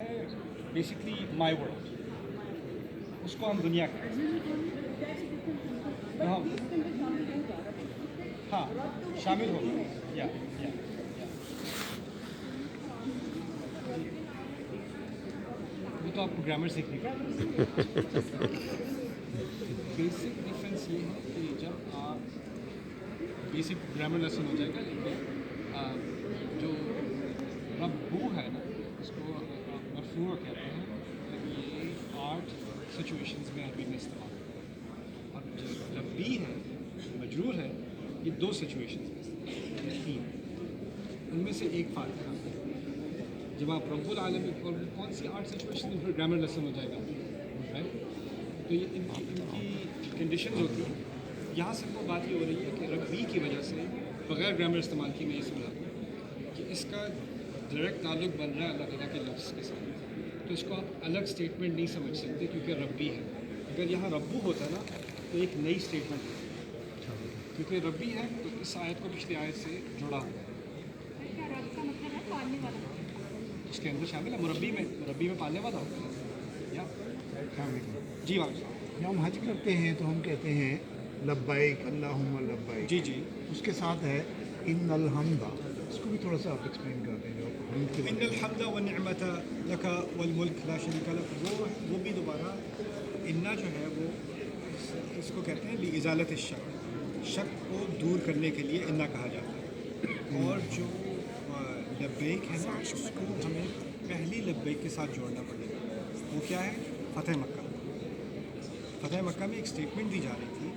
Basically my world, उसको हम दुनिया कहते हैं। हाँ, शामिल हो या वो तो आपको ग्रामर सीखनी पड़ेगी। बेसिक डिफरेंस ये है कि जब आप बेसिक ग्रामर लेसन हो जाएगा, लेकिन जो रब्बू है ना, इसको मरफूआ कहते हैं, ये 8 सिचुएशंस में अरबी में इस्तेमाल होता है। और जो रब्बी है, मजरूर है, ये 2 सिचुएशंस में इस्तेमाल होता है, 3। उनमें से एक फातिहा। जब आप रब्बुल आलमीन कौन सी 8 सिचुएशन में फिर ग्रामर लेसन हो जाएगा, राइट? तो ये इनकी कंडीशंस होती हैं। यहाँ से वो बात ये हो रही है कि रब्बी की वजह से बग़ैर ग्रामर इस्तेमाल की मैं ये समझाता कि इसका डायरेक्ट ताल्लुक़ बन रहा है अल्लाह ताला के लफ्ज़ के साथ, तो इसको आप अलग स्टेटमेंट नहीं समझ सकते क्योंकि रब्बी है। अगर यहाँ रब्बू होता ना तो एक नई स्टेटमेंट होती, क्योंकि रब्बी है तो इस आयत को पिछली आयत से जुड़ा हुआ है, इसके अंदर शामिल है। मुरब्बी में पालने वाला होता है या जी वाले। जब हम हज करते हैं तो हम कहते हैं लब्बाइक अल्लाहुम्मा लब्बाइक, जी जी। उसके साथ है इन्नल हम्दा, इसको भी थोड़ा सा आप एक्सप्लेन कर दें। जो हम्द के इन्नल हम्दा व निअमता लका वल मुल्क ला शरीका लक, वो भी दोबारा इन्ना जो है वो इसको कहते हैं लिइज़ालत शक को दूर करने के लिए इन्ना कहा जाता है। और जो लब्बैक है ना, उसको हमें पहली लब्बैक के साथ जोड़ना पड़ेगा। वो क्या है? फ़तह मक्का। फ़तह मक्का में एक स्टेटमेंट दी जा रही थी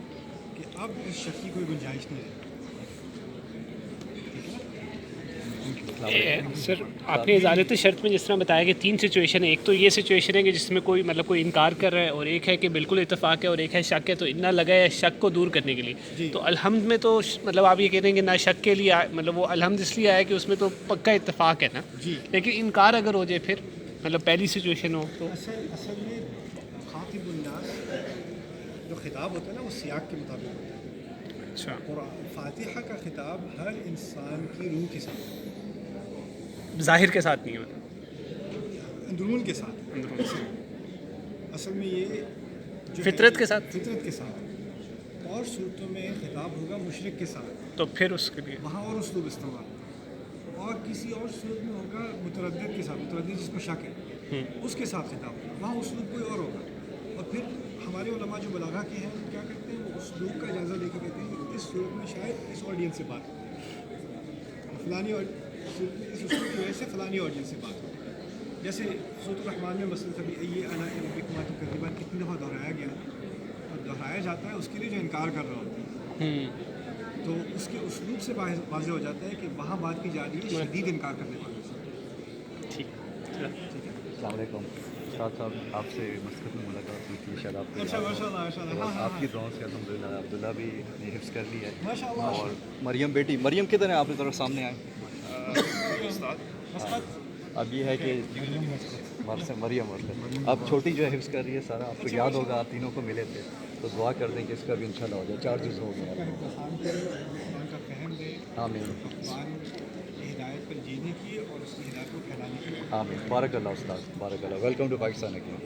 कि अब इस शक की कोई गुंजाइश नहीं रही। सर, आपने इजाज़त शर्त में जिस तरह बताया कि 3 सिचुएशन है, एक तो ये सिचुएशन है कि जिसमें कोई कोई इनकार कर रहा है, और एक है कि बिल्कुल इत्तेफाक है, और एक है शक है। तो इतना लगा है शक को दूर करने के लिए। तो अलहम्द में तो आप ये कह रहे हैं कि ना शक के लिए वो अलहम्द इसलिए आया कि उसमें तो पक्का इत्तेफाक है ना जी। लेकिन इनकार अगर हो जाए फिर पहली सिचुएशन हो तो असल में खातिबुन्नास जो खिताब होता है ना, वो सियाक के मुताबिक होता है। अच्छा, और फातिहा का खिताब हर इंसान की रूह के साथ, ज़ाहिर के साथ नहीं है, अंदरून के साथ। असल में ये जो फितरत है, के साथ। फितरत के साथ। और सूरतों में खिताब होगा मुशरिक के साथ, तो फिर उसके लिए वहाँ और उसलूब इस्तेमाल होगा। और किसी और सूरत में होगा मुतरद्दिद के साथ, मुतरद्दिद जिसको शक है, उसके साथ खिताब होगा, वहाँ उसलूब कोई और होगा। और फिर हमारे उलमा जो बलागा के हैं, क्या करते हैं, वो उसलूब का इजाज़ा लेकर कहते हैं कि इस सूरत में शायद इस ऑडियंस से बात हो, फलानी और इस उसलूब की वजह से फलानी ऑडियंस से बात हो। जैसे सूरत रहमान में मसलन कभी ये अना रब्बिकुमा तुकज़्ज़िबान कितनी दफ़ा दोहराया गया, और दोहराया जाता है उसके लिए जो इनकार कर रहा होता है, तो उसके उसलूब से वाज़ेह हो जाता है कि वहाँ बात की जा रही है शदीद इनकार करने वाले से। ठीक है। अस्सलाम वालेकुम उस्ताद साहब, आपसे मस्कत में मुलाकात हुई थी शायद आपको अच्छा, याद हो। माशाल्लाह। और हाँ, आपकी दुआओं से अल्हम्दुलिल्लाह अब्दुल्ला भी ने हिफ्ज़ कर ली है, माशाल्लाह। और मरियम बेटी मरियम किधर है? आपकी तरफ सामने आए। मस्कत। अब ये है कि मरियम अब छोटी जो है हिफ्ज़ कर रही है सारा। आपको याद होगा आप तीनों को मिले थे, तो दुआ कर दें कि इसका भी इंशाल्लाह हो जाए। 4 जुज़ हो गया। कुरान का फहम दे, आमीन कुरान की हिदायत पर जीने की और उसकी हिदायत को फैलाने की। आमीन। बारक अल्लाह उस्ताद, बारक अल्लाह। Welcome to Pakistan again.